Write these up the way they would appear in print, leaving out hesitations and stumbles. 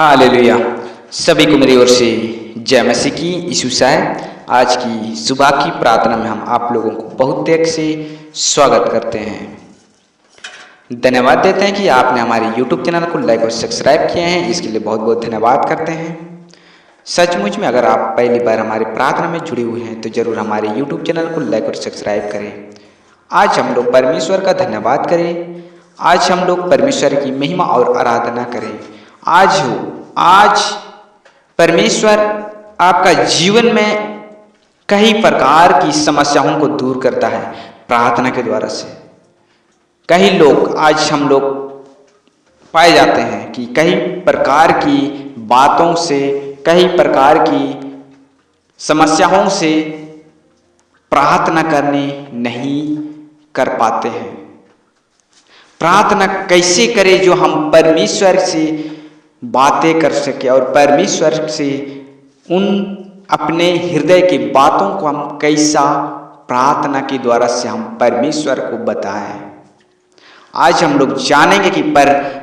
Hallelujah. सभी को मेरी ओर से जय मसीह की यीशु है। आज की सुबह की प्रार्थना में हम आप लोगों को बहुत त्याग से स्वागत करते हैं। धन्यवाद देते हैं कि आपने हमारे YouTube चैनल को लाइक और सब्सक्राइब किए हैं, इसके लिए बहुत बहुत धन्यवाद करते हैं। सचमुच में अगर आप पहली बार हमारे प्रार्थना में जुड़े हुए हैं तो जरूर हमारे YouTube चैनल को लाइक और सब्सक्राइब करें। आज हम लोग परमेश्वर का धन्यवाद करें। आज हम लोग परमेश्वर की महिमा और आराधना करें। आज परमेश्वर आपका जीवन में कई प्रकार की समस्याओं को दूर करता है प्रार्थना के द्वारा से। कई लोग आज हम लोग पाए जाते हैं कि कई प्रकार की बातों से, कई प्रकार की समस्याओं से प्रार्थना करने नहीं कर पाते हैं। प्रार्थना कैसे करें जो हम परमेश्वर से बातें कर सके और परमेश्वर से उन अपने हृदय की बातों को हम कैसा प्रार्थना के द्वारा से हम परमेश्वर को बताएं। आज हम लोग जानेंगे कि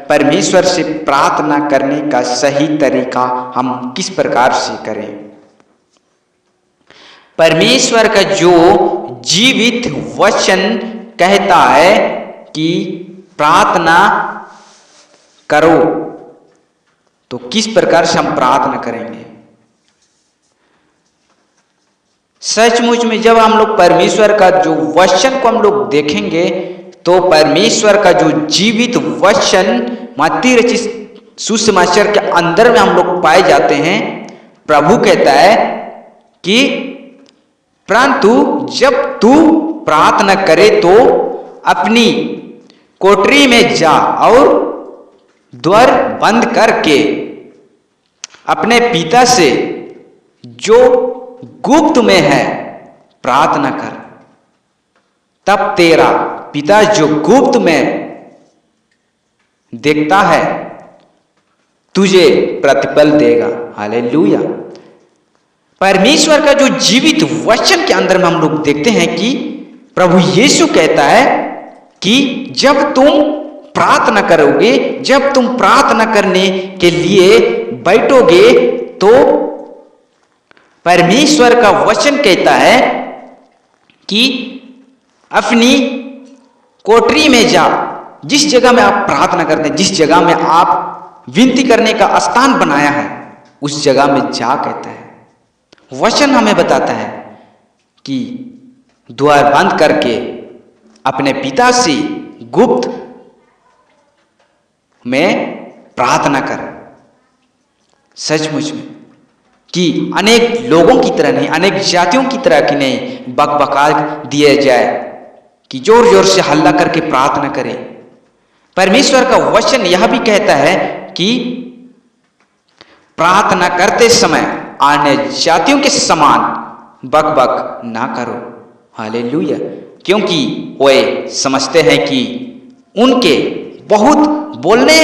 परमेश्वर से प्रार्थना करने का सही तरीका हम किस प्रकार से करें। परमेश्वर का जो जीवित वचन कहता है कि प्रार्थना करो, तो किस प्रकार से हम प्रार्थना करेंगे। सचमुच में जब हम लोग परमेश्वर का जो वचन को हम लोग देखेंगे तो परमेश्वर का जो जीवित वचन मत्ती रचित सुसमाचार के अंदर में हम लोग पाए जाते हैं। प्रभु कहता है कि परंतु जब तू प्रार्थना करे तो अपनी कोठरी में जा और द्वार बंद करके अपने पिता से जो गुप्त में है प्रार्थना कर, तब तेरा पिता जो गुप्त में देखता है तुझे प्रतिफल देगा। हालेलुया। परमेश्वर का जो जीवित वचन के अंदर में हम लोग देखते हैं कि प्रभु यीशु कहता है कि जब तुम प्रार्थना करोगे, जब तुम प्रार्थना करने के लिए बैठोगे तो परमेश्वर का वचन कहता है कि अपनी कोठरी में जा। जिस जगह में आप प्रार्थना करते हैं, जिस जगह में आप विनती करने का स्थान बनाया है, उस जगह में जा कहता है। वचन हमें बताता है कि द्वार बंद करके अपने पिता से गुप्त में प्रार्थना कर। सचमुच में कि अनेक लोगों की तरह नहीं, अनेक जातियों की तरह की नहीं बकबका दिया जाए कि जोर जोर से हल्ला करके प्रार्थना करें। परमेश्वर का वचन यह भी कहता है कि प्रार्थना करते समय अन्य जातियों के समान बकबक ना करो। हालेलुया। क्योंकि वे समझते हैं कि उनके बहुत बोलने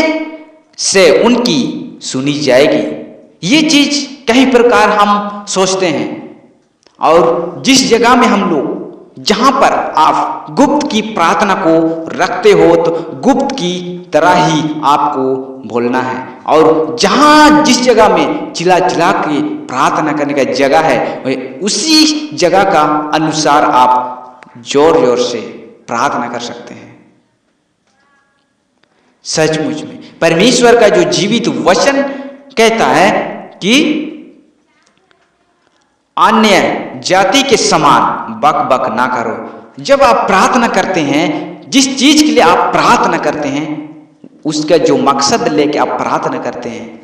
से उनकी सुनी जाएगी। ये चीज कई प्रकार हम सोचते हैं। और जिस जगह में हम लोग, जहां पर आप गुप्त की प्रार्थना को रखते हो तो गुप्त की तरह ही आपको बोलना है। और जहां जिस जगह में चिल्ला चिल्ला के प्रार्थना करने का जगह है, उसी जगह का अनुसार आप जोर जोर से प्रार्थना कर सकते हैं। सचमुच में परमेश्वर का जो जीवित वचन कहता है कि अन्य जाति के समान बक बक ना करो। जब आप प्रार्थना करते हैं, जिस चीज के लिए आप प्रार्थना करते हैं, उसका जो मकसद लेके आप प्रार्थना करते हैं,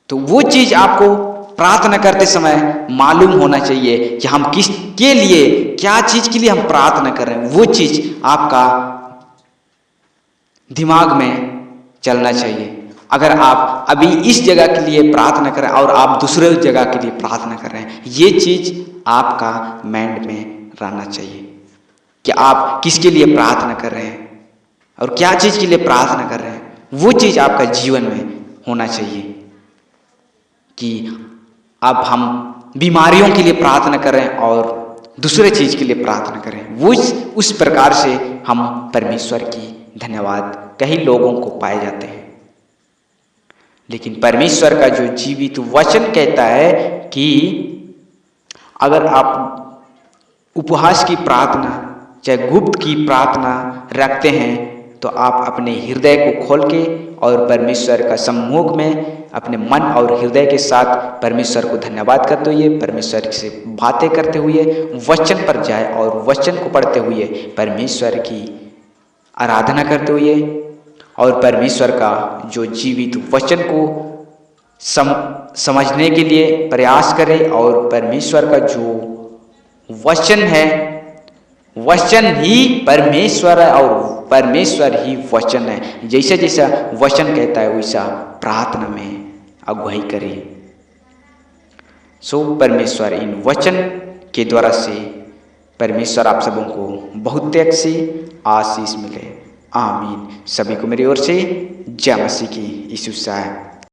तो वो चीज आपको प्रार्थना करते समय मालूम होना चाहिए कि हम किसके लिए, क्या चीज के लिए हम प्रार्थना कर रहे हैं। वो चीज आपका दिमाग में चलना चाहिए। अगर आप अभी इस जगह के लिए प्रार्थना कर रहे हैं और आप दूसरे जगह के लिए प्रार्थना कर रहे हैं, ये चीज आपका माइंड में रहना चाहिए कि आप किसके लिए प्रार्थना कर रहे हैं और क्या चीज के लिए प्रार्थना कर रहे हैं। वो चीज आपका जीवन में होना चाहिए कि अब हम बीमारियों के लिए प्रार्थना कर रहे हैं और दूसरे चीज के लिए प्रार्थना कर रहे हैं। वो उस प्रकार से हम परमेश्वर की धन्यवाद कई लोगों को पाए जाते हैं। लेकिन परमेश्वर का जो जीवित वचन कहता है कि अगर आप उपहास की प्रार्थना चाहे गुप्त की प्रार्थना रखते हैं तो आप अपने हृदय को खोल के और परमेश्वर का सम्मुख में अपने मन और हृदय के साथ परमेश्वर को धन्यवाद करते हुए, परमेश्वर से बातें करते हुए वचन पर जाए और वचन को पढ़ते हुए परमेश्वर की आराधना करते हुए और परमेश्वर का जो जीवित वचन को समझने के लिए प्रयास करें और परमेश्वर का जो वचन है, वचन ही परमेश्वर है और परमेश्वर ही वचन है। जैसा जैसा वचन कहता है वैसा प्रार्थना में अगुवाई करें। सो परमेश्वर इन वचन के द्वारा से परमेश्वर आप सबों को बहुत से आशीष मिले। आमीन। सभी को मेरी ओर से जय मसीह की। यीशु साहब।